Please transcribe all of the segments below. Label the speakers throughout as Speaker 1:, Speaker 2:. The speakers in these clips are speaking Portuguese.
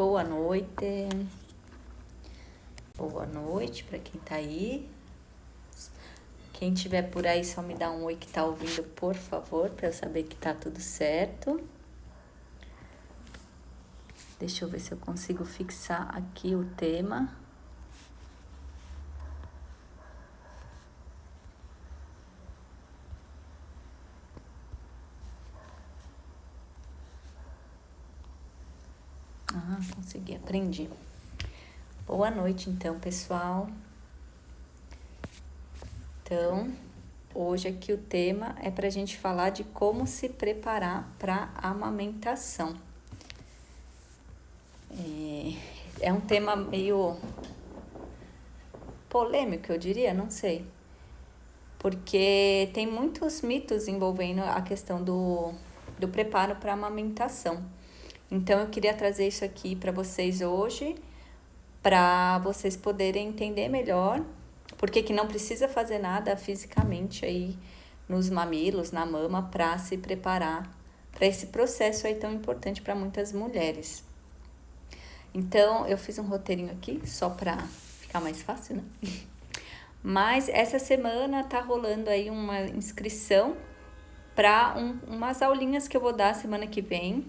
Speaker 1: Boa noite. Boa noite para quem tá aí. Quem tiver por aí, só me dá um oi que tá ouvindo, por favor, para eu saber que tá tudo certo. Deixa eu ver se eu consigo fixar aqui o tema. Consegui, aprendi. Boa noite, então, pessoal. Então, hoje aqui o tema é para a gente falar de como se preparar para a amamentação. É um tema meio polêmico, eu diria, não sei. Porque tem muitos mitos envolvendo a questão do preparo para a amamentação. Então, eu queria trazer isso aqui para vocês hoje, para vocês poderem entender melhor, porque que não precisa fazer nada fisicamente aí nos mamilos, na mama, para se preparar para esse processo aí tão importante para muitas mulheres. Então, eu fiz um roteirinho aqui, só para ficar mais fácil, né? Mas essa semana tá rolando aí uma inscrição para umas aulinhas que eu vou dar semana que vem.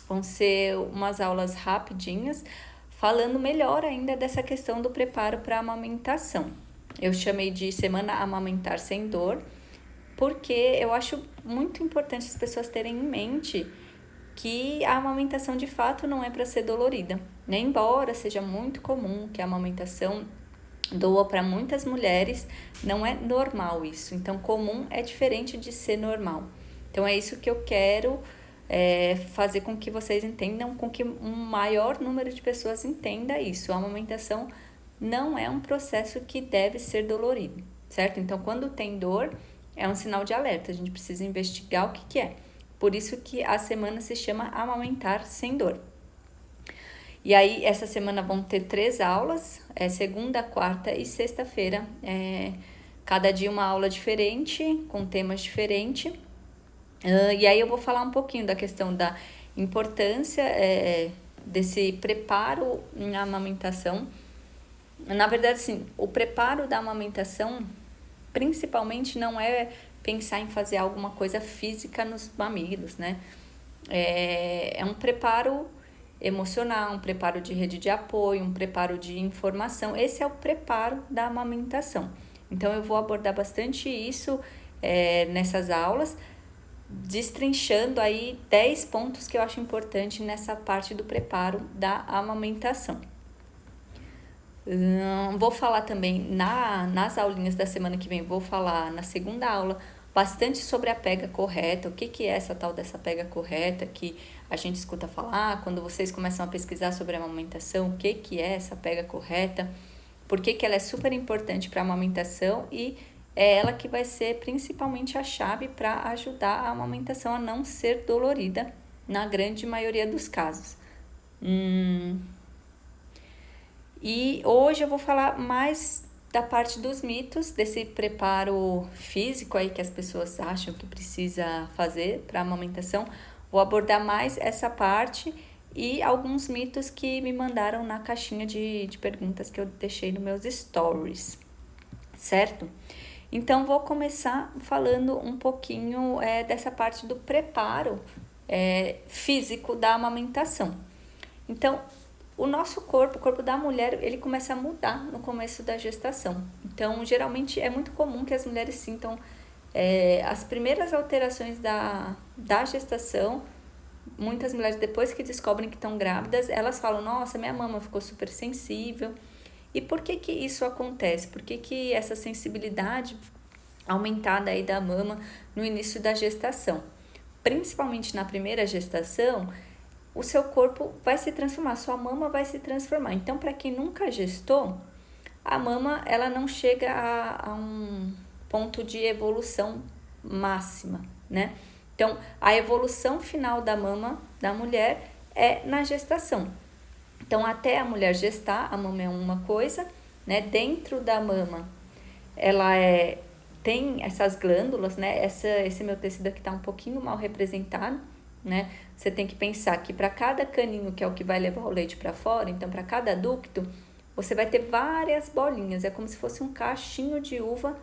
Speaker 1: Vão ser umas aulas rapidinhas, falando melhor ainda dessa questão do preparo para a amamentação. Eu chamei de Semana Amamentar Sem Dor, porque eu acho muito importante as pessoas terem em mente que a amamentação de fato não é para ser dolorida, né? Embora seja muito comum que a amamentação doa para muitas mulheres, não é normal isso. Então, comum é diferente de ser normal. Então, é isso que eu quero fazer com que vocês entendam, com que um maior número de pessoas entenda isso. A amamentação não é um processo que deve ser dolorido, certo? Então, quando tem dor, é um sinal de alerta. A gente precisa investigar o que é. Por isso que a semana se chama Amamentar Sem Dor. E aí, essa semana vão ter 3 aulas, segunda, quarta e sexta-feira. Cada dia uma aula diferente, com temas diferentes. E aí eu vou falar um pouquinho da questão da importância desse preparo na amamentação. Na verdade, sim, o preparo da amamentação, principalmente, não é pensar em fazer alguma coisa física nos mamilos, né? É um preparo emocional, um preparo de rede de apoio, um preparo de informação. Esse é o preparo da amamentação. Então, eu vou abordar bastante isso nessas aulas, destrinchando aí 10 pontos que eu acho importante nessa parte do preparo da amamentação. Vou falar também nas aulinhas da semana que vem, vou falar na segunda aula bastante sobre a pega correta, o que é essa tal dessa pega correta que a gente escuta falar, quando vocês começam a pesquisar sobre a amamentação, o que é essa pega correta, por que ela é super importante para a amamentação e é ela que vai ser principalmente a chave para ajudar a amamentação a não ser dolorida na grande maioria dos casos. E hoje eu vou falar mais da parte dos mitos, desse preparo físico aí que as pessoas acham que precisa fazer para a amamentação. Vou abordar mais essa parte e alguns mitos que me mandaram na caixinha de perguntas que eu deixei nos meus stories, certo? Então, vou começar falando um pouquinho dessa parte do preparo físico da amamentação. Então, o nosso corpo, o corpo da mulher, ele começa a mudar no começo da gestação. Então, geralmente, é muito comum que as mulheres sintam as primeiras alterações da gestação. Muitas mulheres, depois que descobrem que estão grávidas, elas falam, nossa, minha mama ficou super sensível. E por que isso acontece? Por que essa sensibilidade aumentada aí da mama no início da gestação? Principalmente na primeira gestação, o seu corpo vai se transformar, sua mama vai se transformar. Então, para quem nunca gestou, a mama ela não chega a um ponto de evolução máxima, né? Então, a evolução final da mama da mulher é na gestação. Então, até a mulher gestar, a mama é uma coisa, né? Dentro da mama, ela tem essas glândulas, né? Esse meu tecido aqui tá um pouquinho mal representado, né? Você tem que pensar que para cada caninho, que é o que vai levar o leite para fora, então para cada ducto, você vai ter várias bolinhas, é como se fosse um cachinho de uva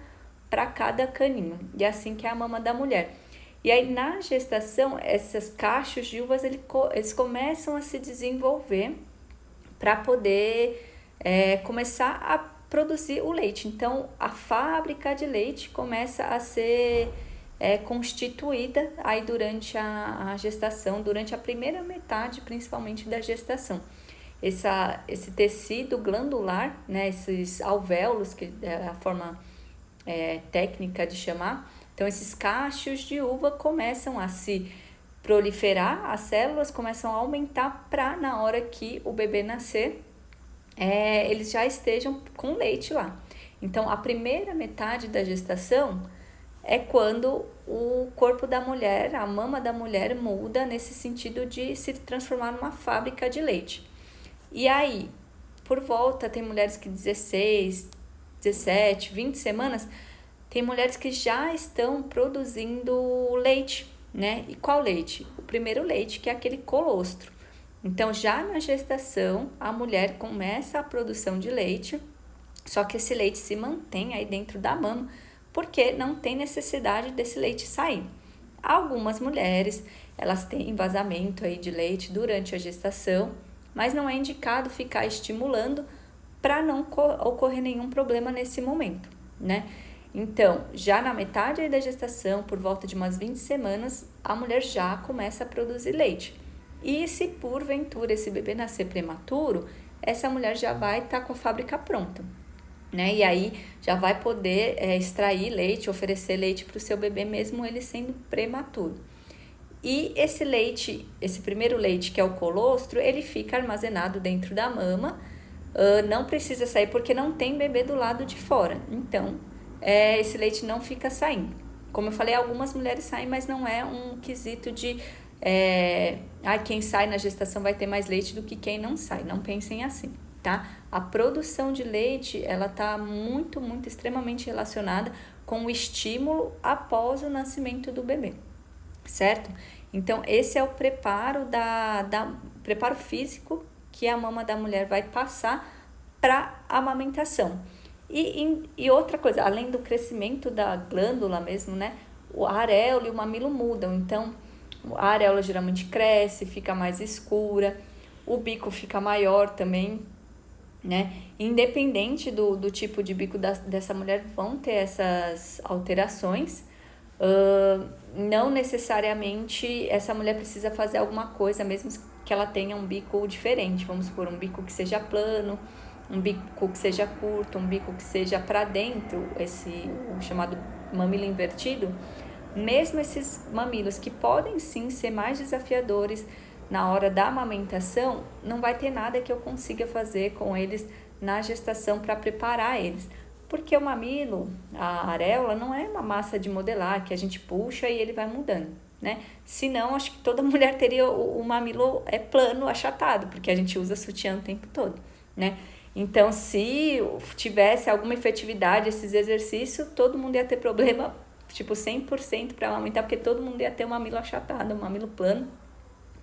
Speaker 1: para cada caninho. E é assim que é a mama da mulher. E aí na gestação, esses cachos de uvas, eles começam a se desenvolver para poder começar a produzir o leite. Então a fábrica de leite começa a ser constituída aí durante a gestação, durante a primeira metade principalmente da gestação. Esse tecido glandular, né, esses alvéolos, que é a forma técnica de chamar, então esses cachos de uva começam a se proliferar, as células começam a aumentar para na hora que o bebê nascer, eles já estejam com leite lá. Então a primeira metade da gestação é quando o corpo da mulher, a mama da mulher muda nesse sentido de se transformar numa fábrica de leite. E aí, por volta, tem mulheres que 16, 17, 20 semanas, tem mulheres que já estão produzindo leite, né? E qual leite? O primeiro leite, que é aquele colostro. Então, já na gestação, a mulher começa a produção de leite, só que esse leite se mantém aí dentro da mama, porque não tem necessidade desse leite sair. Algumas mulheres, elas têm vazamento aí de leite durante a gestação, mas não é indicado ficar estimulando para não ocorrer nenhum problema nesse momento, né? Então, já na metade aí da gestação, por volta de umas 20 semanas, a mulher já começa a produzir leite. E se porventura esse bebê nascer prematuro, essa mulher já vai estar com a fábrica pronta, né? E aí já vai poder extrair leite, oferecer leite para o seu bebê, mesmo ele sendo prematuro. E esse leite, esse primeiro leite, que é o colostro, ele fica armazenado dentro da mama, não precisa sair porque não tem bebê do lado de fora. Então, esse leite não fica saindo. Como eu falei, algumas mulheres saem, mas não é um quesito de quem sai na gestação vai ter mais leite do que quem não sai. Não pensem assim, tá? A produção de leite, ela tá muito, muito, extremamente relacionada com o estímulo após o nascimento do bebê, certo? Então, esse é o preparo preparo físico que a mama da mulher vai passar para a amamentação. E outra coisa, além do crescimento da glândula mesmo, né? A areola e o mamilo mudam. Então, a areola geralmente cresce, fica mais escura, o bico fica maior também, né? Independente do tipo de bico dessa mulher, vão ter essas alterações. Não necessariamente essa mulher precisa fazer alguma coisa, mesmo que ela tenha um bico diferente. Vamos supor, um bico que seja plano, um bico que seja curto, um bico que seja para dentro, o chamado mamilo invertido. Mesmo esses mamilos que podem sim ser mais desafiadores na hora da amamentação, não vai ter nada que eu consiga fazer com eles na gestação para preparar eles. Porque o mamilo, a areola, não é uma massa de modelar que a gente puxa e ele vai mudando, né? Senão, acho que toda mulher teria o mamilo plano, achatado, porque a gente usa sutiã o tempo todo, né? Então, se tivesse alguma efetividade esses exercícios, todo mundo ia ter problema, tipo 100% para amamentar, porque todo mundo ia ter um mamilo achatado, um mamilo plano,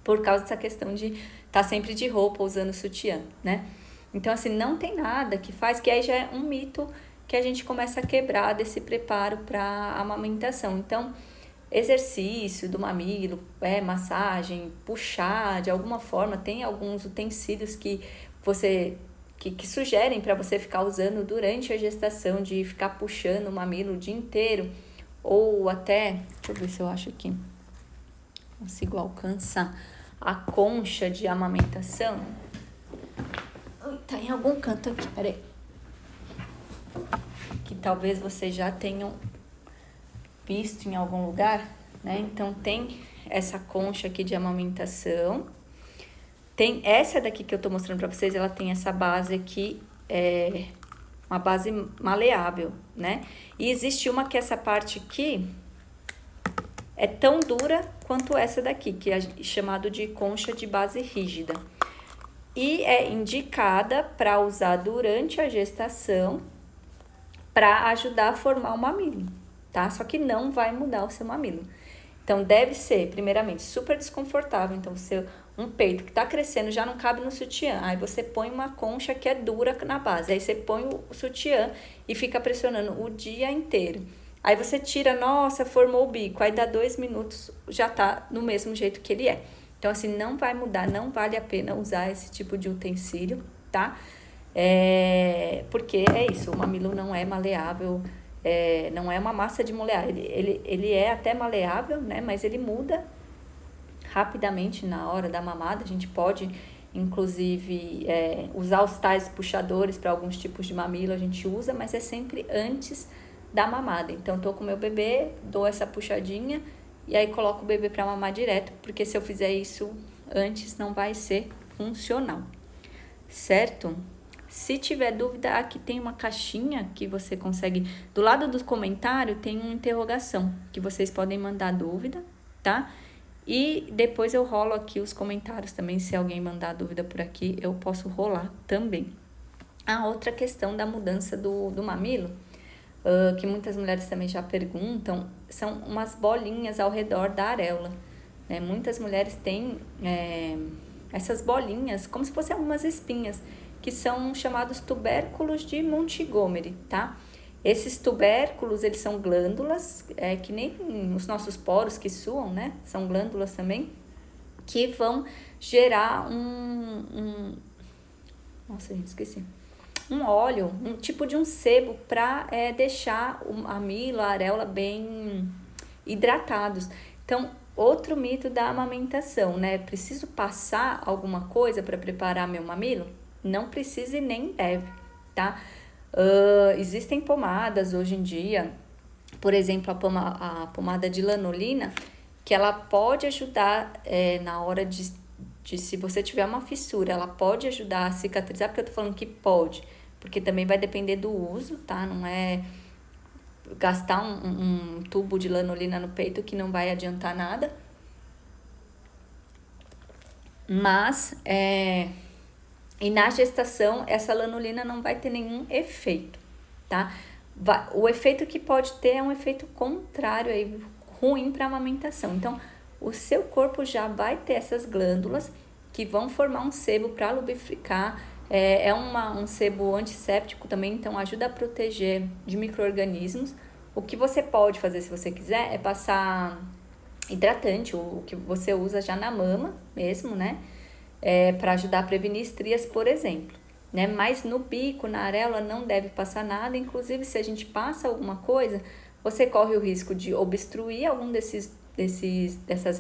Speaker 1: por causa dessa questão de estar sempre de roupa, usando sutiã, né? Então, assim, não tem nada que faz, que aí já é um mito que a gente começa a quebrar desse preparo para a amamentação. Então, exercício do mamilo, massagem, puxar de alguma forma, tem alguns utensílios que sugerem para você ficar usando durante a gestação, de ficar puxando o mamilo o dia inteiro, ou até, deixa eu ver se eu acho aqui, consigo alcançar a concha de amamentação. Tá em algum canto aqui, peraí. Que talvez vocês já tenham visto em algum lugar, né? Então, tem essa concha aqui de amamentação. Tem essa daqui que eu tô mostrando pra vocês, ela tem essa base aqui, uma base maleável, né? E existe uma que essa parte aqui é tão dura quanto essa daqui, que é chamado de concha de base rígida. E é indicada para usar durante a gestação para ajudar a formar o mamilo, tá? Só que não vai mudar o seu mamilo. Então, deve ser, primeiramente, super desconfortável. Então, um peito que tá crescendo já não cabe no sutiã. Aí você põe uma concha que é dura na base. Aí você põe o sutiã e fica pressionando o dia inteiro. Aí você tira, nossa, formou o bico. Aí dá 2 minutos, já tá no mesmo jeito que ele é. Então, assim, não vai mudar, não vale a pena usar esse tipo de utensílio, tá? Porque é isso, o mamilo não é maleável, não é uma massa de molear. Ele é até maleável, né? Mas ele muda rapidamente na hora da mamada. A gente pode, inclusive, usar os tais puxadores para alguns tipos de mamilo, a gente usa, mas é sempre antes da mamada. Então, tô com meu bebê, dou essa puxadinha e aí coloco o bebê para mamar direto, porque se eu fizer isso antes não vai ser funcional, certo? Se tiver dúvida, aqui tem uma caixinha que você consegue, do lado do comentário tem uma interrogação, que vocês podem mandar dúvida, tá? E depois eu rolo aqui os comentários também, se alguém mandar dúvida por aqui, eu posso rolar também. A outra questão da mudança do mamilo, que muitas mulheres também já perguntam, são umas bolinhas ao redor da areola, né? Muitas mulheres têm essas bolinhas, como se fossem algumas espinhas, que são chamados tubérculos de Montgomery, tá? Esses tubérculos, eles são glândulas, que nem os nossos poros que suam, né? São glândulas também, que vão gerar nossa, gente, esqueci. Um óleo, um tipo de um sebo para deixar o mamilo, a areola bem hidratados. Então, outro mito da amamentação, né? Preciso passar alguma coisa para preparar meu mamilo? Não precisa e nem deve, tá? Existem pomadas hoje em dia, por exemplo, a pomada de lanolina, que ela pode ajudar na hora de se você tiver uma fissura, ela pode ajudar a cicatrizar, porque eu tô falando que pode, porque também vai depender do uso, tá? Não é gastar um tubo de lanolina no peito que não vai adiantar nada. Mas, e na gestação, essa lanolina não vai ter nenhum efeito, tá? O efeito que pode ter é um efeito contrário aí, ruim para a amamentação. Então, o seu corpo já vai ter essas glândulas que vão formar um sebo para lubrificar. Um sebo antisséptico também, então ajuda a proteger de micro-organismos. O que você pode fazer, se você quiser, é passar hidratante, o que você usa já na mama mesmo, né? Para ajudar a prevenir estrias, por exemplo, né? Mas no bico, na areola, não deve passar nada. Inclusive, se a gente passa alguma coisa, você corre o risco de obstruir algum dessas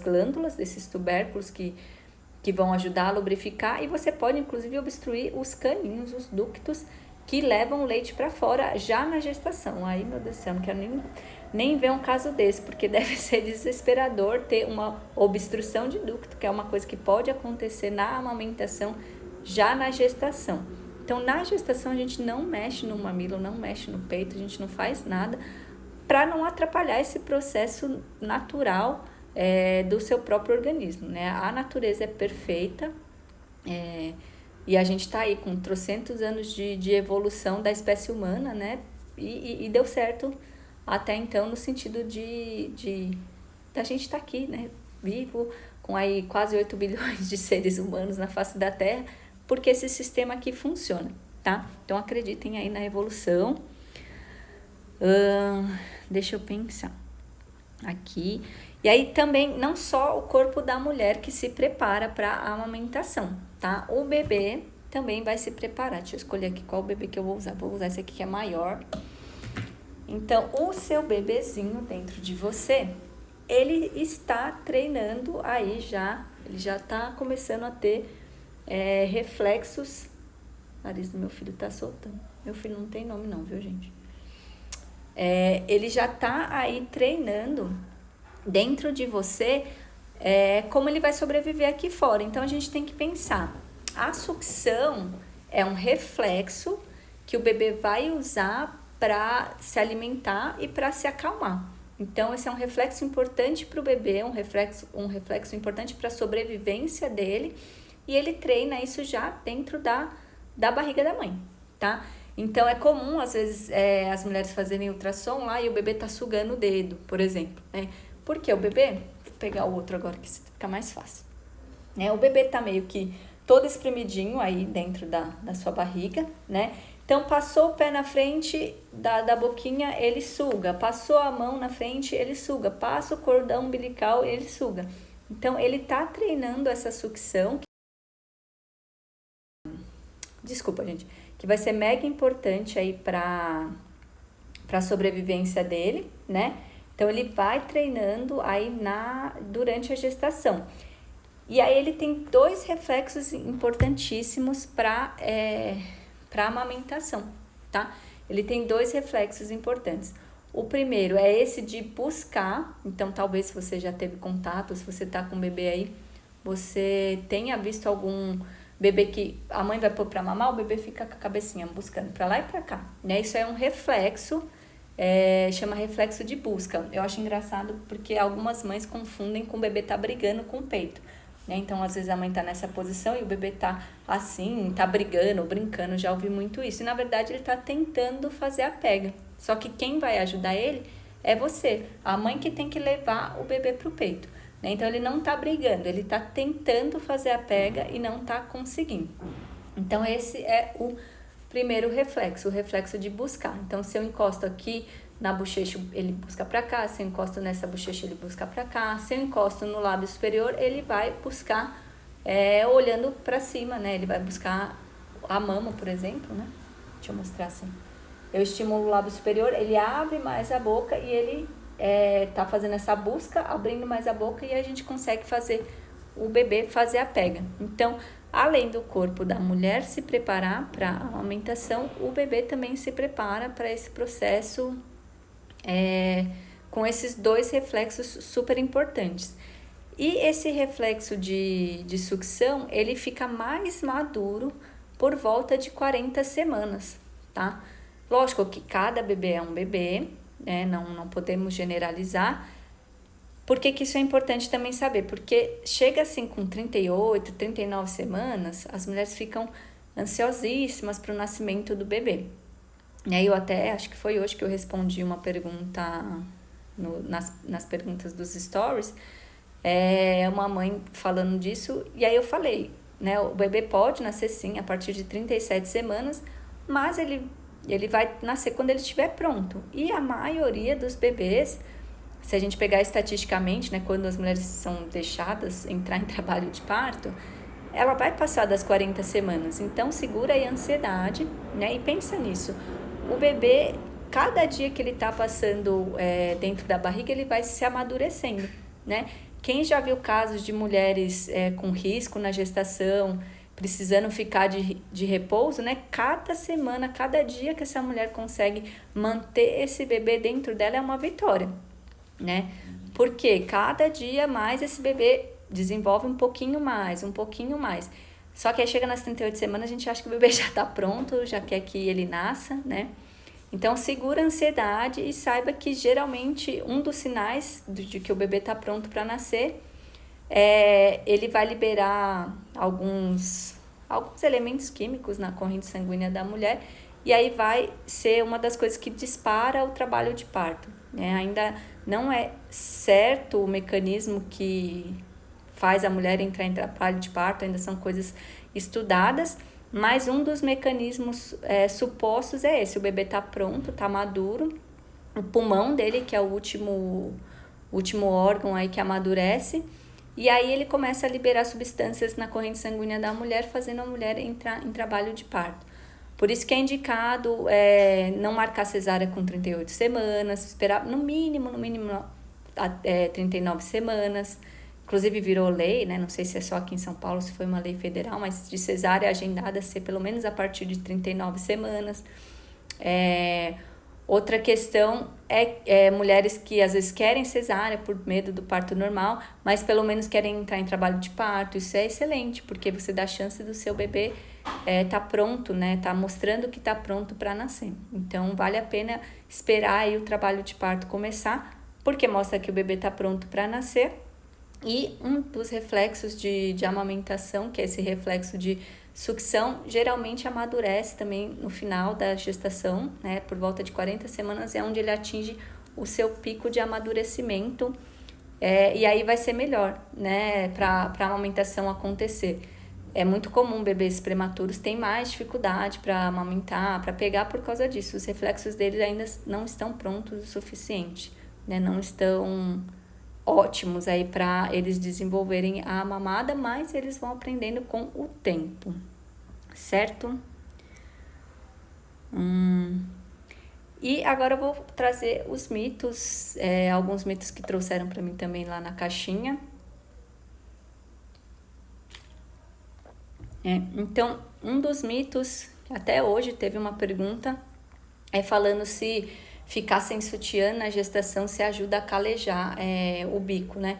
Speaker 1: glândulas, desses tubérculos que vão ajudar a lubrificar, e você pode, inclusive, obstruir os caninhos, os ductos que levam leite para fora já na gestação. Aí, meu Deus do céu, não quero nem ver um caso desse, porque deve ser desesperador ter uma obstrução de ducto, que é uma coisa que pode acontecer na amamentação já na gestação. Então, na gestação, a gente não mexe no mamilo, não mexe no peito, a gente não faz nada para não atrapalhar esse processo natural do seu próprio organismo, né? A natureza é perfeita, e a gente está aí com trocentos anos de evolução da espécie humana, né? E deu certo até então, no sentido da gente estar aqui, né? Vivo, com aí quase 8 bilhões de seres humanos na face da Terra, porque esse sistema aqui funciona, tá? Então, acreditem aí na evolução. Deixa eu pensar aqui. E aí também, não só o corpo da mulher que se prepara para a amamentação, tá? O bebê também vai se preparar. Deixa eu escolher aqui qual bebê que eu vou usar. Vou usar esse aqui que é maior. Então, o seu bebezinho dentro de você, ele está treinando aí já. Ele já está começando a ter reflexos. O nariz do meu filho tá soltando. Meu filho não tem nome não, viu, gente? Ele já tá aí treinando dentro de você como ele vai sobreviver aqui fora. Então, a gente tem que pensar. A sucção é um reflexo que o bebê vai usar para se alimentar e para se acalmar. Então, esse é um reflexo importante para o bebê, um reflexo importante para a sobrevivência dele. E ele treina isso já dentro da barriga da mãe, tá? Então, é comum, às vezes, as mulheres fazerem ultrassom lá e o bebê tá sugando o dedo, por exemplo, né? Porque o bebê pegar o outro agora que fica mais fácil. Né? O bebê tá meio que todo espremidinho aí dentro da sua barriga, né? Então, passou o pé na frente da boquinha, ele suga. Passou a mão na frente, ele suga. Passa o cordão umbilical, ele suga. Então, ele tá treinando essa sucção. Desculpa, gente. Que vai ser mega importante aí para a sobrevivência dele, né? Então, ele vai treinando aí durante a gestação. E aí, ele tem 2 reflexos importantíssimos para a amamentação, tá? Ele tem 2 reflexos importantes. O primeiro é esse de buscar, então talvez se você já teve contato, se você tá com um bebê aí, você tenha visto algum bebê que a mãe vai pôr pra mamar, o bebê fica com a cabecinha buscando pra lá e pra cá, né? Isso é um reflexo, chama reflexo de busca. Eu acho engraçado porque algumas mães confundem com o bebê tá brigando com o peito. Né? Então, às vezes a mãe tá nessa posição e o bebê tá assim, tá brigando, brincando, já ouvi muito isso. E na verdade ele tá tentando fazer a pega. Só que quem vai ajudar ele é você, a mãe que tem que levar o bebê pro peito. Né? Então ele não tá brigando, ele tá tentando fazer a pega e não tá conseguindo. Então esse é o primeiro reflexo, o reflexo de buscar. Então se eu encosto aqui na bochecha, ele busca para cá. Se eu encosto nessa bochecha, ele busca para cá. Se eu encosto no lábio superior, ele vai buscar olhando para cima, né? Ele vai buscar a mama, por exemplo, né? Deixa eu mostrar assim. Eu estimulo o lábio superior, ele abre mais a boca e ele tá fazendo essa busca, abrindo mais a boca, e a gente consegue fazer o bebê fazer a pega. Então, além do corpo da mulher se preparar para a amamentação, o bebê também se prepara para esse processo com esses 2 reflexos super importantes. E esse reflexo de sucção, ele fica mais maduro por volta de 40 semanas, tá? Lógico que cada bebê é um bebê, né? Não podemos generalizar. Por que isso é importante também saber? Porque chega assim com 38, 39 semanas, as mulheres ficam ansiosíssimas para o nascimento do bebê. E aí eu até, acho que foi hoje que eu respondi uma pergunta nas perguntas dos stories, uma mãe falando disso, e aí eu falei, né, o bebê pode nascer sim a partir de 37 semanas, mas ele vai nascer quando ele estiver pronto. E a maioria dos bebês, se a gente pegar estatisticamente, né, quando as mulheres são deixadas entrar em trabalho de parto, ela vai passar das 40 semanas. Então, segura aí a ansiedade, né, e pensa nisso. O bebê, cada dia que ele tá passando dentro da barriga, ele vai se amadurecendo, né? Quem já viu casos de mulheres com risco na gestação, precisando ficar de repouso, né? Cada semana, cada dia que essa mulher consegue manter esse bebê dentro dela é uma vitória, né? Porque cada dia mais esse bebê desenvolve um pouquinho mais. Só que aí chega nas 38 semanas, a gente acha que o bebê já tá pronto, já quer que ele nasça, né? Então, segura a ansiedade e saiba que geralmente um dos sinais de que o bebê tá pronto para nascer ele vai liberar alguns elementos químicos na corrente sanguínea da mulher, e aí vai ser uma das coisas que dispara o trabalho de parto, né? Ainda não é certo o mecanismo que faz a mulher entrar em trabalho de parto, ainda são coisas estudadas, mas um dos mecanismos supostos é esse: o bebê está pronto, está maduro, o pulmão dele, que é o último órgão aí que amadurece, e aí ele começa a liberar substâncias na corrente sanguínea da mulher, fazendo a mulher entrar em trabalho de parto. Por isso que é indicado não marcar cesárea com 38 semanas, esperar no mínimo 39 semanas. Inclusive virou lei, né? Não sei se é só aqui em São Paulo, se foi uma lei federal, mas de cesárea agendada ser pelo menos a partir de 39 semanas. Outra questão é mulheres que às vezes querem cesárea por medo do parto normal, mas pelo menos querem entrar em trabalho de parto. Isso é excelente, porque você dá a chance do seu bebê tá pronto, né? Tá mostrando que tá pronto para nascer. Então, vale a pena esperar aí o trabalho de parto começar, porque mostra que o bebê tá pronto para nascer. E um dos reflexos de amamentação, que é esse reflexo de sucção, geralmente amadurece também no final da gestação, né? Por volta de 40 semanas é onde ele atinge o seu pico de amadurecimento e aí vai ser melhor, né, para a amamentação acontecer. É muito comum bebês prematuros têm mais dificuldade para amamentar, para pegar por causa disso. Os reflexos deles ainda não estão prontos o suficiente, né? Não estão ótimos aí para eles desenvolverem a mamada, mas eles vão aprendendo com o tempo, certo? E agora eu vou trazer os mitos, alguns mitos que trouxeram para mim também lá na caixinha. Então, um dos mitos, até hoje teve uma pergunta, falando se ficar sem sutiã na gestação se ajuda a calejar o bico, né?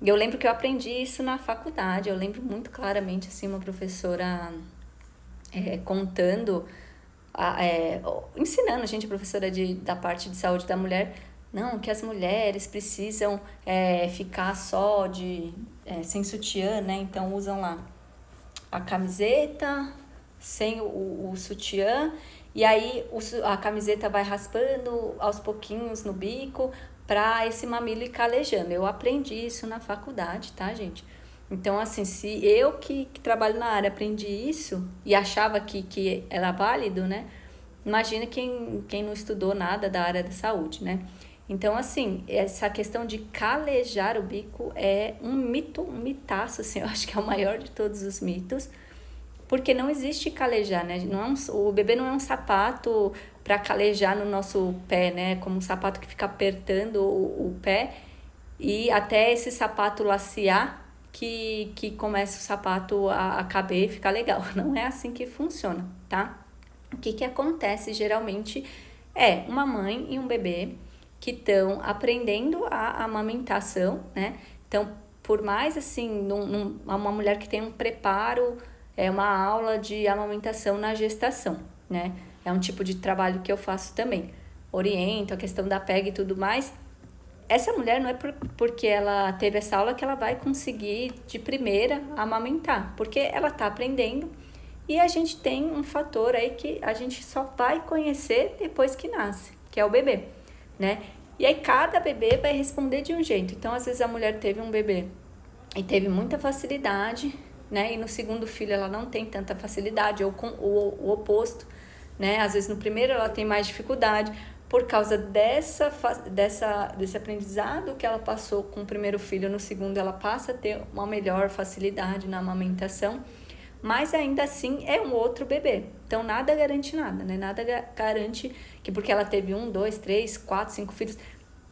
Speaker 1: Eu lembro que eu aprendi isso na faculdade, eu lembro muito claramente, assim, uma professora contando, ensinando a gente, a professora da parte de saúde da mulher, não, que as mulheres precisam ficar só sem sutiã, né? Então usam lá a camiseta sem o sutiã, e aí a camiseta vai raspando aos pouquinhos no bico para esse mamilo ir calejando. Eu aprendi isso na faculdade, tá, gente? Então, assim, se eu que trabalho na área aprendi isso e achava que era válido, né? Imagina quem não estudou nada da área da saúde, né? Então, assim, essa questão de calejar o bico é um mito, um mitaço, assim, eu acho que é o maior de todos os mitos, porque não existe calejar, né? O bebê não é um sapato para calejar no nosso pé, né? Como um sapato que fica apertando o pé e até esse sapato lacear que começa o sapato a caber e ficar legal. Não é assim que funciona, tá? O que acontece geralmente é uma mãe e um bebê que estão aprendendo a amamentação, né? Então, por mais assim, uma mulher que tem um preparo, uma aula de amamentação na gestação, né? É um tipo de trabalho que eu faço também. Oriento a questão da pega e tudo mais. Essa mulher não é porque ela teve essa aula que ela vai conseguir de primeira amamentar, porque ela está aprendendo e a gente tem um fator aí que a gente só vai conhecer depois que nasce, que é o bebê, né? E aí cada bebê vai responder de um jeito. Então, às vezes a mulher teve um bebê e teve muita facilidade, né? E no segundo filho ela não tem tanta facilidade, ou com o oposto, né? Às vezes no primeiro ela tem mais dificuldade por causa desse aprendizado que ela passou com o primeiro filho. No segundo ela passa a ter uma melhor facilidade na amamentação, mas ainda assim é um outro bebê. Então nada garante nada, né? Nada garante que porque ela teve 1, 2, 3, 4, 5 filhos.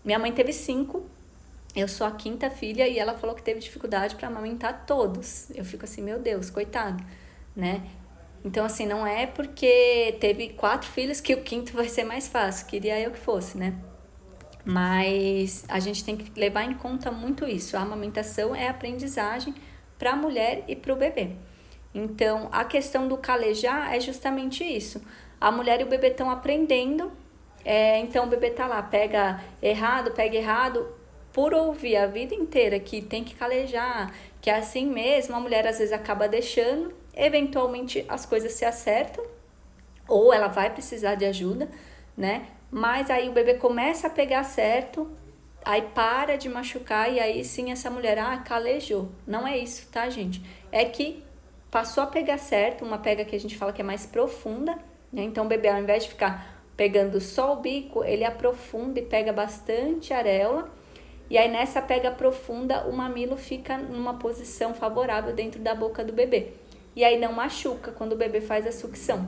Speaker 1: Minha mãe teve 5, eu sou a 5ª filha e ela falou que teve dificuldade para amamentar todos. Eu fico assim, meu Deus, coitado, né? Então, assim, não é porque teve 4 filhos que o 5º vai ser mais fácil. Queria eu que fosse, né? Mas a gente tem que levar em conta muito isso. A amamentação é aprendizagem para a mulher e para o bebê. Então, a questão do calejar é justamente isso. A mulher e o bebê estão aprendendo, então o bebê tá lá, pega errado, por ouvir a vida inteira que tem que calejar, que é assim mesmo, a mulher às vezes acaba deixando, eventualmente as coisas se acertam, ou ela vai precisar de ajuda, né? Mas aí o bebê começa a pegar certo, aí para de machucar e aí sim essa mulher, calejou. Não é isso, tá, gente? É que passou a pegar certo, uma pega que a gente fala que é mais profunda, né? Então o bebê, ao invés de ficar pegando só o bico, ele aprofunda e pega bastante areola, e aí nessa pega profunda o mamilo fica numa posição favorável dentro da boca do bebê, e aí não machuca quando o bebê faz a sucção.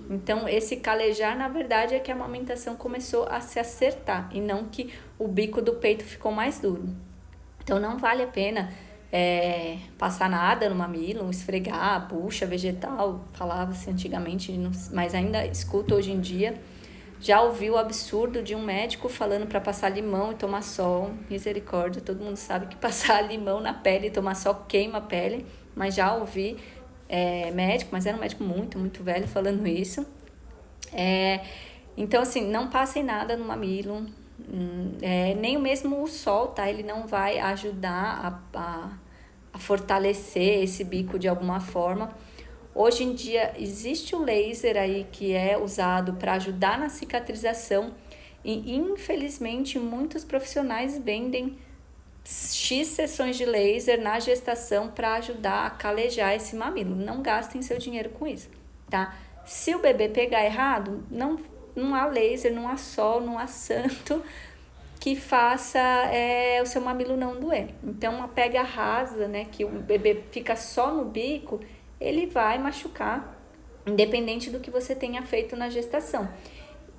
Speaker 1: Então esse calejar, na verdade, é que a amamentação começou a se acertar, e não que o bico do peito ficou mais duro. Então não vale a pena passar nada no mamilo, esfregar, bucha vegetal, falava-se antigamente, mas ainda escuto hoje em dia. Já ouvi o absurdo de um médico falando para passar limão e tomar sol. Misericórdia, todo mundo sabe que passar limão na pele e tomar sol queima a pele, mas já ouvi médico, mas era um médico muito, muito velho falando isso. Então, assim, não passem nada no mamilo, nem mesmo o sol, tá? Ele não vai ajudar a fortalecer esse bico de alguma forma. Hoje em dia existe o laser aí que é usado para ajudar na cicatrização e infelizmente muitos profissionais vendem X sessões de laser na gestação para ajudar a calejar esse mamilo. Não gastem seu dinheiro com isso, tá? Se o bebê pegar errado, não há laser, não há sol, não há santo que faça o seu mamilo não doer. Então, uma pega rasa, né, que o bebê fica só no bico, ele vai machucar, independente do que você tenha feito na gestação.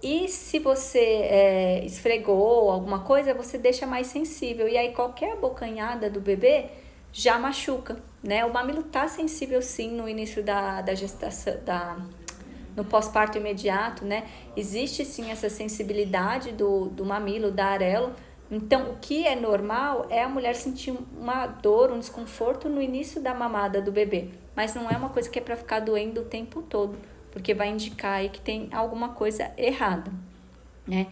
Speaker 1: E se você esfregou alguma coisa, você deixa mais sensível. E aí qualquer abocanhada do bebê já machuca, né? O mamilo tá sensível sim no início da gestação, no pós-parto imediato, né? Existe sim essa sensibilidade do mamilo, da areola. Então, o que é normal é a mulher sentir uma dor, um desconforto no início da mamada do bebê. Mas não é uma coisa que é para ficar doendo o tempo todo, porque vai indicar aí que tem alguma coisa errada, né?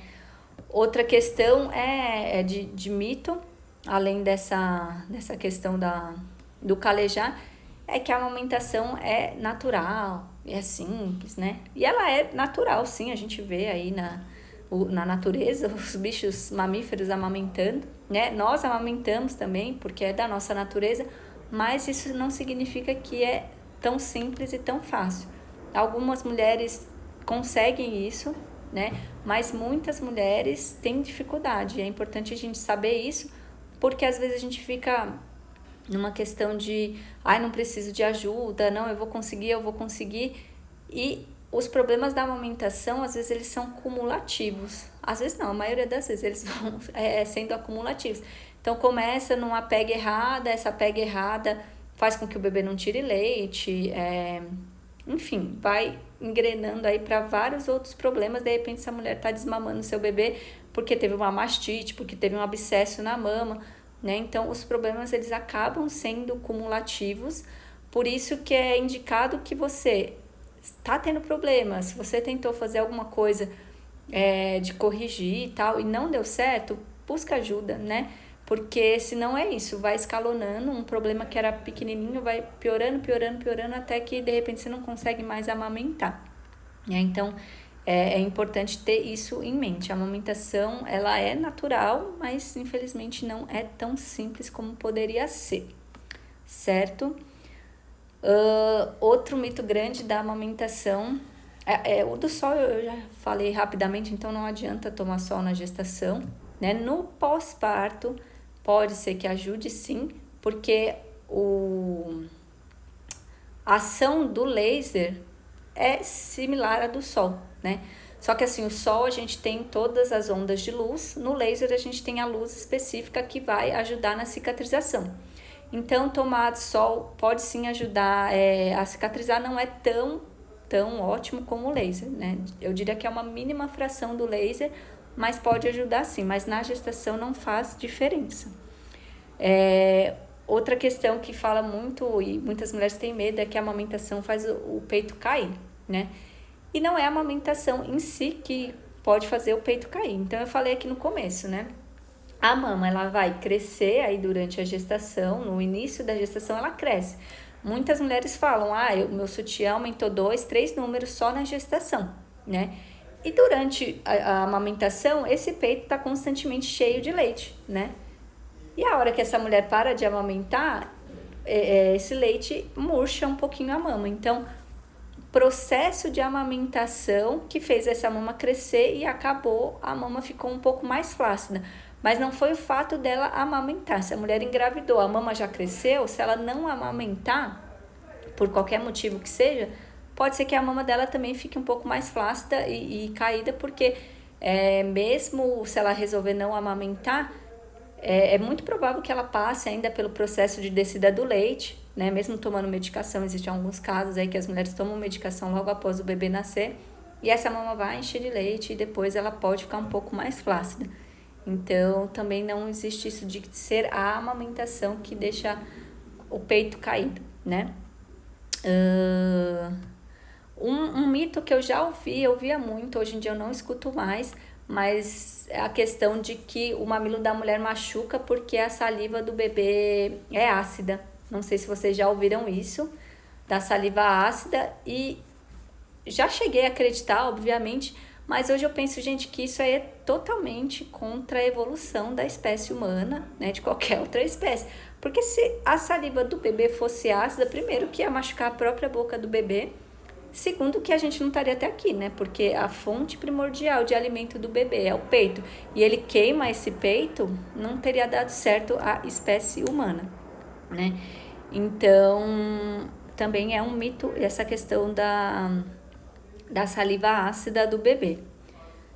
Speaker 1: Outra questão é de mito, além dessa questão do calejar, é que a amamentação é natural, é simples, né? E ela é natural, sim, a gente vê aí na natureza os bichos mamíferos amamentando, né? Nós amamentamos também, porque é da nossa natureza, mas isso não significa que é tão simples e tão fácil. Algumas mulheres conseguem isso, né? Mas muitas mulheres têm dificuldade. É importante a gente saber isso, porque às vezes a gente fica numa questão de, não preciso de ajuda, não, eu vou conseguir. E os problemas da amamentação, às vezes eles são cumulativos. Às vezes não, a maioria das vezes eles vão sendo acumulativos. Então começa numa pega errada, essa pega errada faz com que o bebê não tire leite, enfim, vai engrenando aí para vários outros problemas. De repente essa mulher está desmamando seu bebê porque teve uma mastite, porque teve um abscesso na mama, né? Então os problemas eles acabam sendo cumulativos, por isso que é indicado que você está tendo problema, se você tentou fazer alguma coisa de corrigir e tal e não deu certo, busca ajuda, né? Porque senão é isso, vai escalonando, um problema que era pequenininho vai piorando, até que de repente você não consegue mais amamentar, né? Então é importante ter isso em mente. A amamentação ela é natural, mas infelizmente não é tão simples como poderia ser, certo? Outro mito grande da amamentação o do sol. Eu já falei rapidamente, então não adianta tomar sol na gestação, né? No pós-parto pode ser que ajude sim, porque a ação do laser é similar à do sol, né? Só que assim, o sol a gente tem todas as ondas de luz, no laser a gente tem a luz específica que vai ajudar na cicatrização. Então, tomar sol pode sim ajudar a cicatrizar, não é tão ótimo como o laser, né? Eu diria que é uma mínima fração do laser, mas pode ajudar sim, mas na gestação não faz diferença. Outra questão que fala muito e muitas mulheres têm medo é que a amamentação faz o peito cair, né? E não é a amamentação em si que pode fazer o peito cair. Então, eu falei aqui no começo, né? A mama, ela vai crescer aí durante a gestação, no início da gestação ela cresce. Muitas mulheres falam, meu sutiã aumentou 2, 3 números só na gestação, né? E durante a amamentação, esse peito está constantemente cheio de leite, né? E a hora que essa mulher para de amamentar, esse leite murcha um pouquinho a mama. Então, processo de amamentação que fez essa mama crescer e acabou, a mama ficou um pouco mais flácida. Mas não foi o fato dela amamentar. Se a mulher engravidou, a mama já cresceu, se ela não amamentar, por qualquer motivo que seja, pode ser que a mama dela também fique um pouco mais flácida e caída, porque mesmo se ela resolver não amamentar, é muito provável que ela passe ainda pelo processo de descida do leite, né? Mesmo tomando medicação, existem alguns casos aí que as mulheres tomam medicação logo após o bebê nascer, e essa mama vai encher de leite e depois ela pode ficar um pouco mais flácida. Então, também não existe isso de ser a amamentação que deixa o peito caído, né? Um mito que eu já ouvia muito, hoje em dia eu não escuto mais, mas é a questão de que o mamilo da mulher machuca porque a saliva do bebê é ácida. Não sei se vocês já ouviram isso, da saliva ácida, e já cheguei a acreditar, obviamente, Mas hoje eu penso, gente, que isso aí é totalmente contra a evolução da espécie humana, né, de qualquer outra espécie. Porque se a saliva do bebê fosse ácida, primeiro que ia machucar a própria boca do bebê, segundo que a gente não estaria até aqui, né? Porque a fonte primordial de alimento do bebê é o peito. E ele queima esse peito, não teria dado certo a espécie humana, né? Então, também é um mito essa questão da saliva ácida do bebê.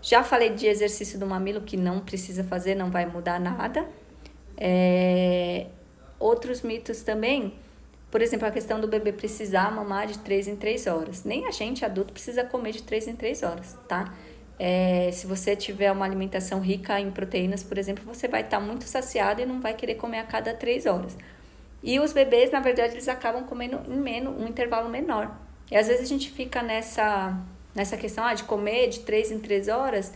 Speaker 1: Já falei de exercício do mamilo que não precisa fazer, não vai mudar nada. Outros mitos também, por exemplo, a questão do bebê precisar mamar de 3 em 3 horas. Nem a gente, adulto, precisa comer de 3 em 3 horas, tá? Se você tiver uma alimentação rica em proteínas, por exemplo, você vai estar muito saciado e não vai querer comer a cada 3 horas. E os bebês, na verdade, eles acabam comendo em um intervalo menor. E às vezes a gente fica nessa questão de comer de 3 em 3 horas,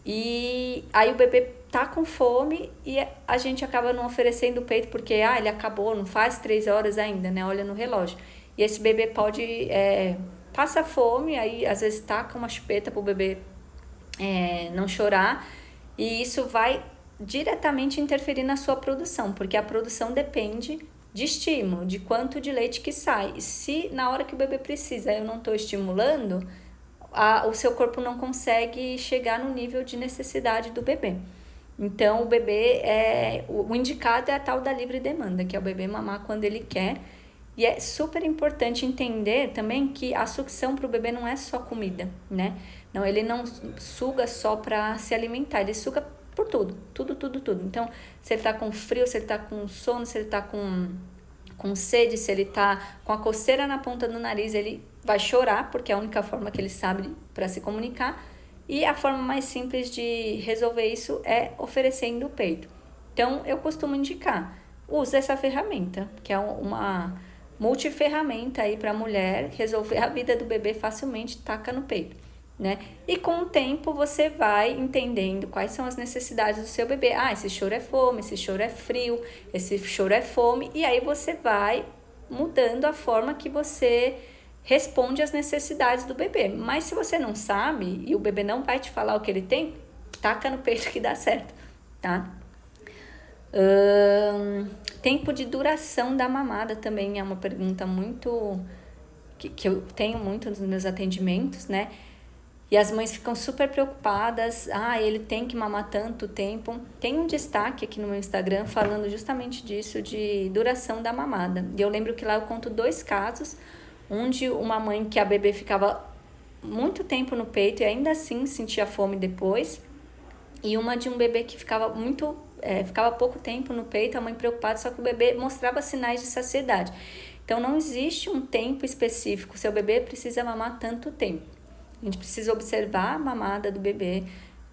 Speaker 1: e aí o bebê tá com fome e a gente acaba não oferecendo o peito porque ele acabou, não faz 3 horas ainda, né? Olha no relógio. E esse bebê pode passa fome, aí às vezes taca uma chupeta pro bebê não chorar, e isso vai diretamente interferir na sua produção, porque a produção depende de estímulo, de quanto de leite que sai. E se na hora que o bebê precisa eu não estou estimulando, o seu corpo não consegue chegar no nível de necessidade do bebê. Então, o bebê, o indicado é a tal da livre demanda, que é o bebê mamar quando ele quer. E é super importante entender também que a sucção para o bebê não é só comida, né? Não, ele não suga só para se alimentar, ele suga por tudo. Então, se ele tá com frio, se ele tá com sono, se ele tá com sede, se ele tá com a coceira na ponta do nariz, ele vai chorar, porque é a única forma que ele sabe para se comunicar. E a forma mais simples de resolver isso é oferecendo o peito. Então, eu costumo indicar, use essa ferramenta, que é uma multiferramenta aí para a mulher resolver a vida do bebê facilmente, taca no peito, né? E com o tempo você vai entendendo quais são as necessidades do seu bebê. Esse choro é fome, esse choro é frio, esse choro é fome, e aí você vai mudando a forma que você responde às necessidades do bebê. Mas se você não sabe e o bebê não vai te falar o que ele tem, taca no peito que dá certo, tá? Tempo de duração da mamada também é uma pergunta muito que eu tenho muito nos meus atendimentos, né? E as mães ficam super preocupadas, ele tem que mamar tanto tempo. Tem um destaque aqui no meu Instagram falando justamente disso, de duração da mamada. E eu lembro que lá eu conto 2 casos, um de uma mãe que a bebê ficava muito tempo no peito e ainda assim sentia fome depois, e uma de um bebê que ficava pouco tempo no peito, a mãe preocupada, só que o bebê mostrava sinais de saciedade. Então não existe um tempo específico, seu bebê precisa mamar tanto tempo. A gente precisa observar a mamada do bebê,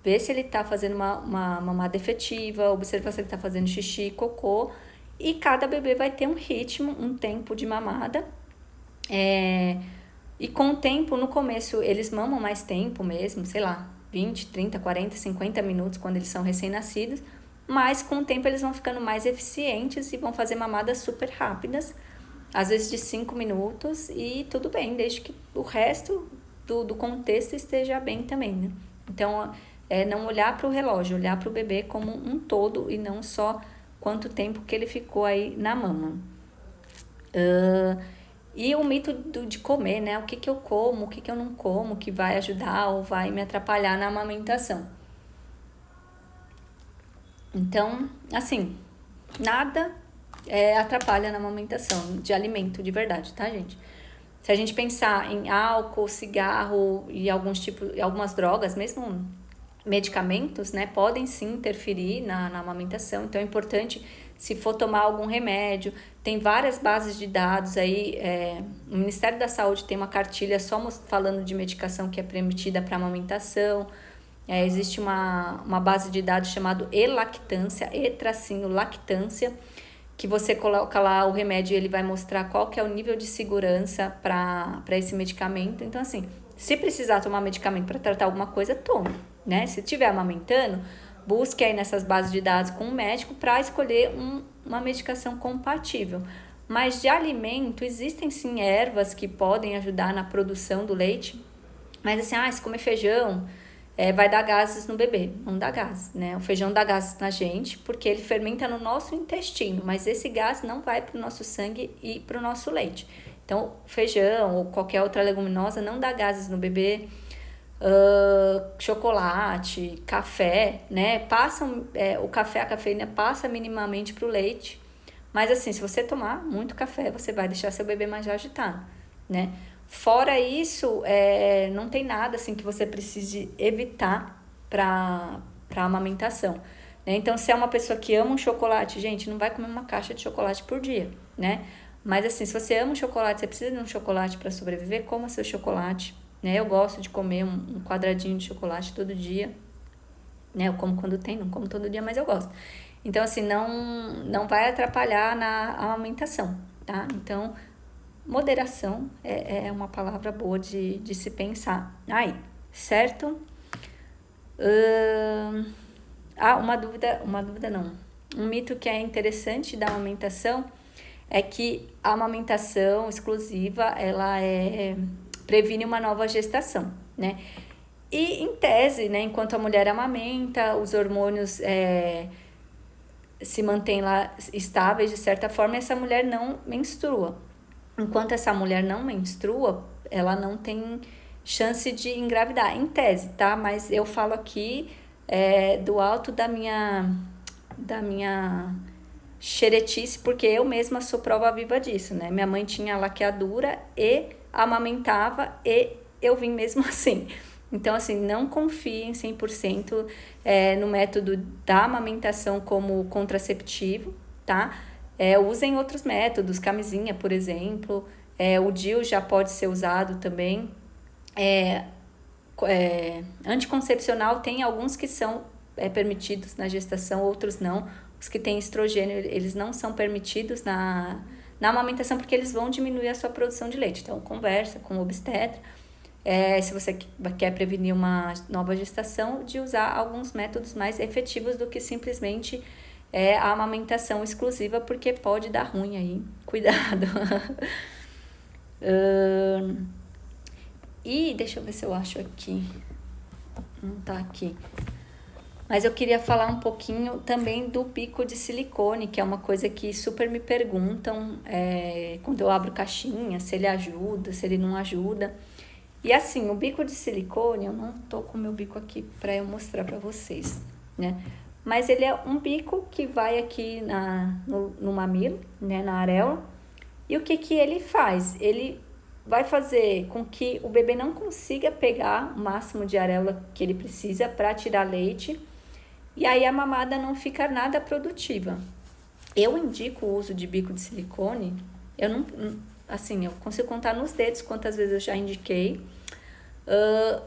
Speaker 1: ver se ele está fazendo uma mamada efetiva, observar se ele está fazendo xixi, cocô, e cada bebê vai ter um ritmo, um tempo de mamada. E com o tempo, no começo, eles mamam mais tempo mesmo, sei lá, 20, 30, 40, 50 minutos quando eles são recém-nascidos, mas com o tempo eles vão ficando mais eficientes e vão fazer mamadas super rápidas, às vezes de 5 minutos, e tudo bem, desde que o resto do contexto esteja bem também, né? Então, não olhar para o relógio, olhar para o bebê como um todo e não só quanto tempo que ele ficou aí na mama. E o mito de comer, né? O que eu como, o que eu não como, que vai ajudar ou vai me atrapalhar na amamentação. Então, assim, nada atrapalha na amamentação de alimento de verdade, tá, gente? Se a gente pensar em álcool, cigarro e algumas drogas, mesmo medicamentos, né, podem sim interferir na amamentação. Então é importante, se for tomar algum remédio, tem várias bases de dados aí, o Ministério da Saúde tem uma cartilha só falando de medicação que é permitida para amamentação. Existe uma base de dados chamada e-lactância, e-lactância, que você coloca lá o remédio e ele vai mostrar qual que é o nível de segurança para esse medicamento. Então, assim, se precisar tomar medicamento para tratar alguma coisa, tome, né? Se estiver amamentando, busque aí nessas bases de dados com um médico para escolher uma medicação compatível. Mas de alimento, existem sim ervas que podem ajudar na produção do leite. Mas assim, se comer feijão, vai dar gases no bebê. Não dá gases, né? O feijão dá gases na gente, porque ele fermenta no nosso intestino, mas esse gás não vai para o nosso sangue e para o nosso leite. Então, feijão ou qualquer outra leguminosa não dá gases no bebê. Chocolate, café, né? O café, a cafeína passa minimamente para o leite. Mas assim, se você tomar muito café, você vai deixar seu bebê mais agitado, né? Fora isso, não tem nada assim que você precise evitar para amamentação, né? Então, se é uma pessoa que ama um chocolate, gente, não vai comer uma caixa de chocolate por dia, né? Mas assim, se você ama um chocolate, você precisa de um chocolate para sobreviver, coma seu chocolate, né? Eu gosto de comer um quadradinho de chocolate todo dia, né? Eu como quando tem, não como todo dia, mas eu gosto. Então, assim, não vai atrapalhar na amamentação, tá? Então, moderação é uma palavra boa de se pensar. Aí, certo? Uma dúvida não. Um mito que é interessante da amamentação é que a amamentação exclusiva, ela previne uma nova gestação, né? E, em tese, né, enquanto a mulher amamenta, os hormônios se mantêm lá estáveis de certa forma, essa mulher não menstrua. Enquanto essa mulher não menstrua, ela não tem chance de engravidar, em tese, tá? Mas eu falo aqui do alto da minha xeretice, porque eu mesma sou prova viva disso, né? Minha mãe tinha laqueadura e amamentava e eu vim mesmo assim. Então, assim, não confiem 100% no método da amamentação como contraceptivo, tá? Usem outros métodos, camisinha, por exemplo. O DIU já pode ser usado também. Anticoncepcional tem alguns que são permitidos na gestação, outros não. Os que têm estrogênio, eles não são permitidos na amamentação porque eles vão diminuir a sua produção de leite. Então, conversa com o obstetra. Se você quer prevenir uma nova gestação, de usar alguns métodos mais efetivos do que simplesmente a amamentação exclusiva, porque pode dar ruim aí. Cuidado. E deixa eu ver se eu acho aqui. Não tá aqui. Mas eu queria falar um pouquinho também do bico de silicone, que é uma coisa que super me perguntam quando eu abro caixinha, se ele ajuda, se ele não ajuda. E assim, o bico de silicone, eu não tô com o meu bico aqui para eu mostrar para vocês, né? Mas ele é um bico que vai aqui no mamilo, né, na areola. E o que ele faz? Ele vai fazer com que o bebê não consiga pegar o máximo de areola que ele precisa para tirar leite. E aí a mamada não fica nada produtiva. Eu indico o uso de bico de silicone. Eu consigo contar nos dedos quantas vezes eu já indiquei.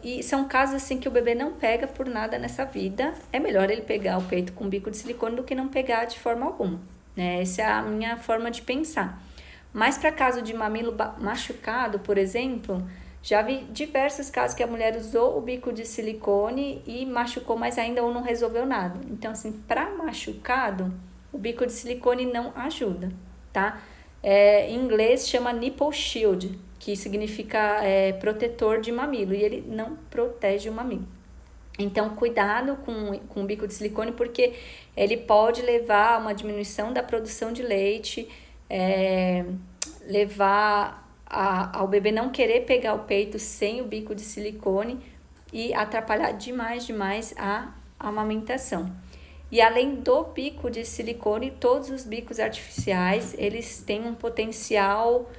Speaker 1: E são casos assim que o bebê não pega por nada nessa vida. É melhor ele pegar o peito com bico de silicone do que não pegar de forma alguma, né? Essa é a minha forma de pensar. Mas para caso de mamilo machucado, por exemplo, já vi diversos casos que a mulher usou o bico de silicone e machucou, mas ainda não resolveu nada. Então, assim, para machucado, o bico de silicone não ajuda, tá? Em inglês chama nipple shield, que significa protetor de mamilo, e ele não protege o mamilo. Então, cuidado com o bico de silicone, porque ele pode levar a uma diminuição da produção de leite, levar ao bebê não querer pegar o peito sem o bico de silicone e atrapalhar demais a amamentação. E além do bico de silicone, todos os bicos artificiais, eles têm um potencial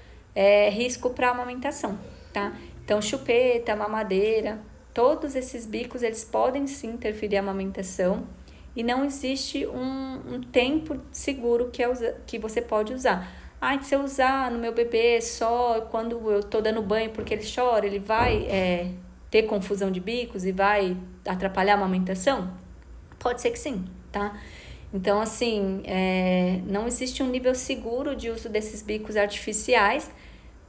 Speaker 1: risco para amamentação, tá? Então, chupeta, mamadeira, todos esses bicos, eles podem sim interferir a amamentação e não existe um tempo seguro que você pode usar. Se eu usar no meu bebê só quando eu tô dando banho porque ele chora, ele vai ter confusão de bicos e vai atrapalhar a amamentação? Pode ser que sim, tá? Então, assim, não existe um nível seguro de uso desses bicos artificiais,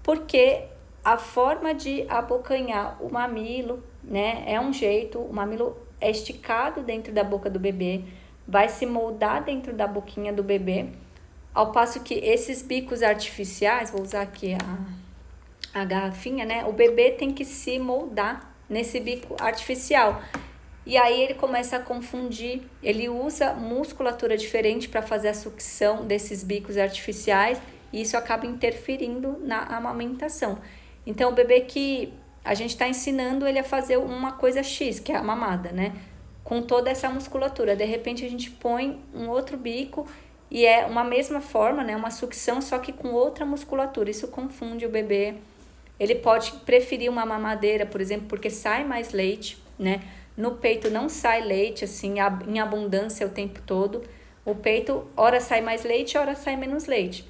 Speaker 1: porque a forma de abocanhar o mamilo, né, é um jeito, o mamilo é esticado dentro da boca do bebê, vai se moldar dentro da boquinha do bebê, ao passo que esses bicos artificiais, vou usar aqui a garrafinha, né? O bebê tem que se moldar nesse bico artificial. e aí ele começa a confundir, ele usa musculatura diferente para fazer a sucção desses bicos artificiais, e isso acaba interferindo na amamentação. Então, o bebê que a gente está ensinando ele a fazer uma coisa X, que é a mamada, né? Com toda essa musculatura. De repente, a gente põe um outro bico e é uma mesma forma, né? Uma sucção, só que com outra musculatura. Isso confunde o bebê. Ele pode preferir uma mamadeira, por exemplo, porque sai mais leite, né? No peito não sai leite, assim, em abundância o tempo todo. O peito, ora sai mais leite, ora sai menos leite.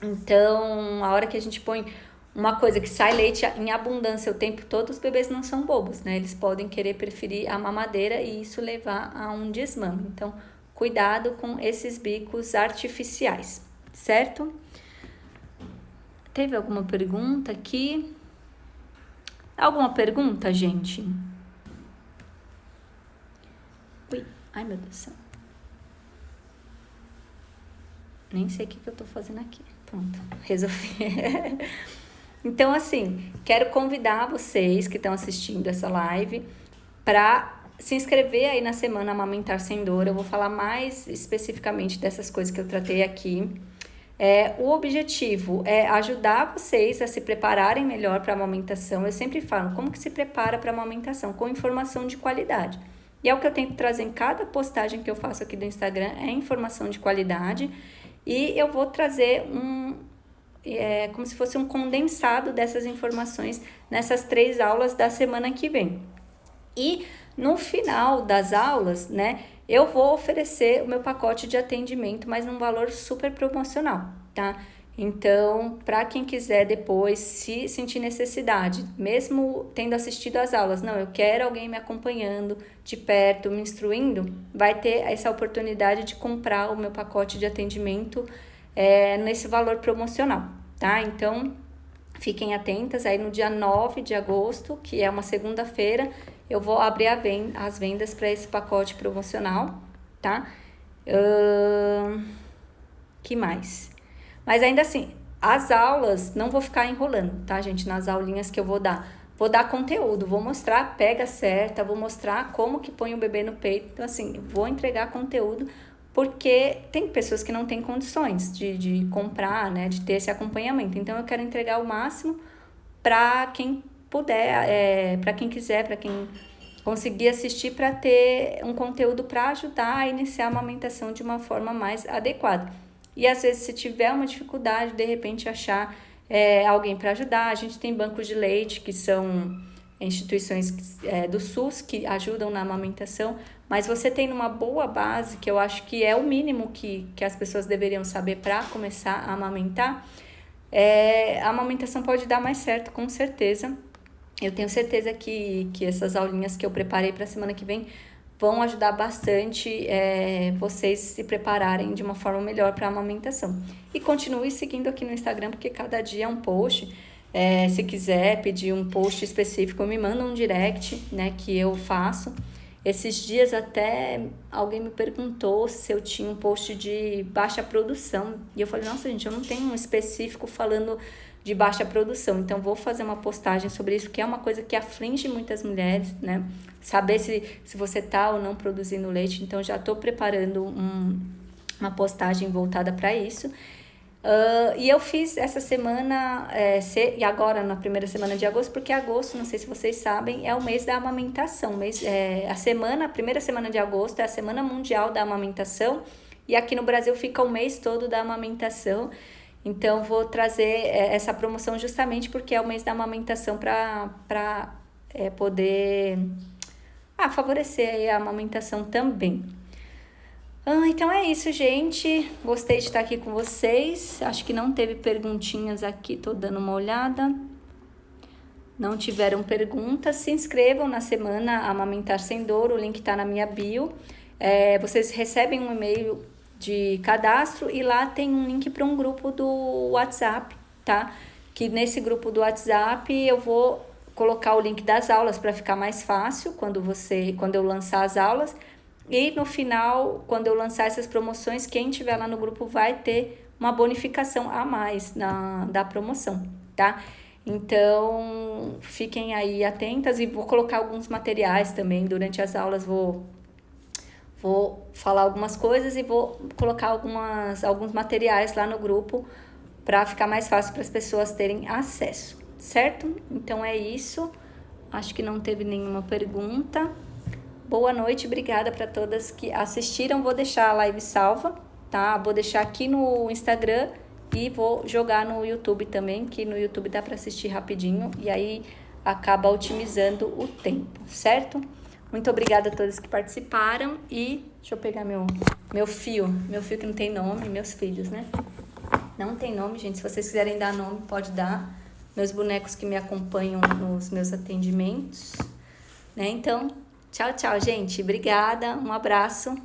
Speaker 1: Então, a hora que a gente põe uma coisa que sai leite em abundância o tempo todo, os bebês não são bobos, né? Eles podem querer preferir a mamadeira e isso levar a um desmame. Então, cuidado com esses bicos artificiais, certo? Teve alguma pergunta aqui? Alguma pergunta, gente? Ui, ai meu Deus do céu. Nem sei o que eu tô fazendo aqui. Pronto, resolvi. Então, assim, quero convidar vocês que estão assistindo essa live para se inscrever aí na Semana Amamentar Sem Dor. Eu vou falar mais especificamente dessas coisas que eu tratei aqui. O objetivo é ajudar vocês a se prepararem melhor para a amamentação. Eu sempre falo, como que se prepara para a amamentação? Com informação de qualidade. E é o que eu tento trazer em cada postagem que eu faço aqui do Instagram, é informação de qualidade. E eu vou trazer como se fosse um condensado dessas informações nessas 3 aulas da semana que vem. E no final das aulas, né, eu vou oferecer o meu pacote de atendimento, mas num valor super promocional, tá? Então, para quem quiser depois, se sentir necessidade, mesmo tendo assistido às aulas, não, eu quero alguém me acompanhando de perto, me instruindo, vai ter essa oportunidade de comprar o meu pacote de atendimento nesse valor promocional, tá? Então, fiquem atentas, aí no dia 9 de agosto, que é uma segunda-feira, eu vou abrir as vendas para esse pacote promocional, tá? Que mais? Mas ainda assim, as aulas, não vou ficar enrolando, tá, gente? Nas aulinhas que eu vou dar. Vou dar conteúdo, vou mostrar a pega certa, vou mostrar como que põe o bebê no peito. Então, assim, vou entregar conteúdo, porque tem pessoas que não têm condições de comprar, né, de ter esse acompanhamento. Então, eu quero entregar o máximo para quem puder, para quem quiser, para quem conseguir assistir, para ter um conteúdo para ajudar a iniciar a amamentação de uma forma mais adequada. E às vezes, se tiver uma dificuldade, de repente achar alguém para ajudar. A gente tem bancos de leite, que são instituições do SUS que ajudam na amamentação, mas você tem uma boa base, que eu acho que é o mínimo que as pessoas deveriam saber para começar a amamentar, a amamentação pode dar mais certo, com certeza. Eu tenho certeza que essas aulinhas que eu preparei para a semana que vem vão ajudar bastante vocês se prepararem de uma forma melhor para a amamentação. E continue seguindo aqui no Instagram, porque cada dia é um post. Se quiser pedir um post específico, me manda um direct, né, que eu faço. Esses dias até alguém me perguntou se eu tinha um post de baixa produção. E eu falei, nossa, gente, eu não tenho um específico falando de baixa produção. Então, vou fazer uma postagem sobre isso, que é uma coisa que aflige muitas mulheres, né? Saber se você tá ou não produzindo leite. Então, já estou preparando uma postagem voltada para isso. E eu fiz essa semana, e agora na primeira semana de agosto, porque agosto, não sei se vocês sabem, é o mês da amamentação. A primeira semana de agosto é a Semana Mundial da Amamentação, e aqui no Brasil fica o mês todo da amamentação. Então, vou trazer essa promoção justamente porque é o mês da amamentação para poder favorecer aí a amamentação também. Então é isso, gente. Gostei de estar aqui com vocês. Acho que não teve perguntinhas aqui, tô dando uma olhada. Não tiveram perguntas. Se inscrevam na Semana Amamentar Sem Dor, o link tá na minha bio. Vocês recebem um e-mail de cadastro e lá tem um link para um grupo do WhatsApp, tá? Que nesse grupo do WhatsApp eu vou colocar o link das aulas para ficar mais fácil quando eu lançar as aulas. E no final, quando eu lançar essas promoções, quem estiver lá no grupo vai ter uma bonificação a mais da promoção, tá? Então, fiquem aí atentas e vou colocar alguns materiais também durante as aulas, vou falar algumas coisas e vou colocar alguns materiais lá no grupo para ficar mais fácil para as pessoas terem acesso, certo? Então é isso. Acho que não teve nenhuma pergunta. Boa noite, obrigada para todas que assistiram. Vou deixar a live salva, tá? Vou deixar aqui no Instagram e vou jogar no YouTube também, que no YouTube dá para assistir rapidinho e aí acaba otimizando o tempo, certo? Muito obrigada a todos que participaram e deixa eu pegar meu fio que não tem nome, meus filhos, né? Não tem nome, gente. Se vocês quiserem dar nome, pode dar. Meus bonecos que me acompanham nos meus atendimentos, né? Então, tchau, tchau, gente. Obrigada, um abraço.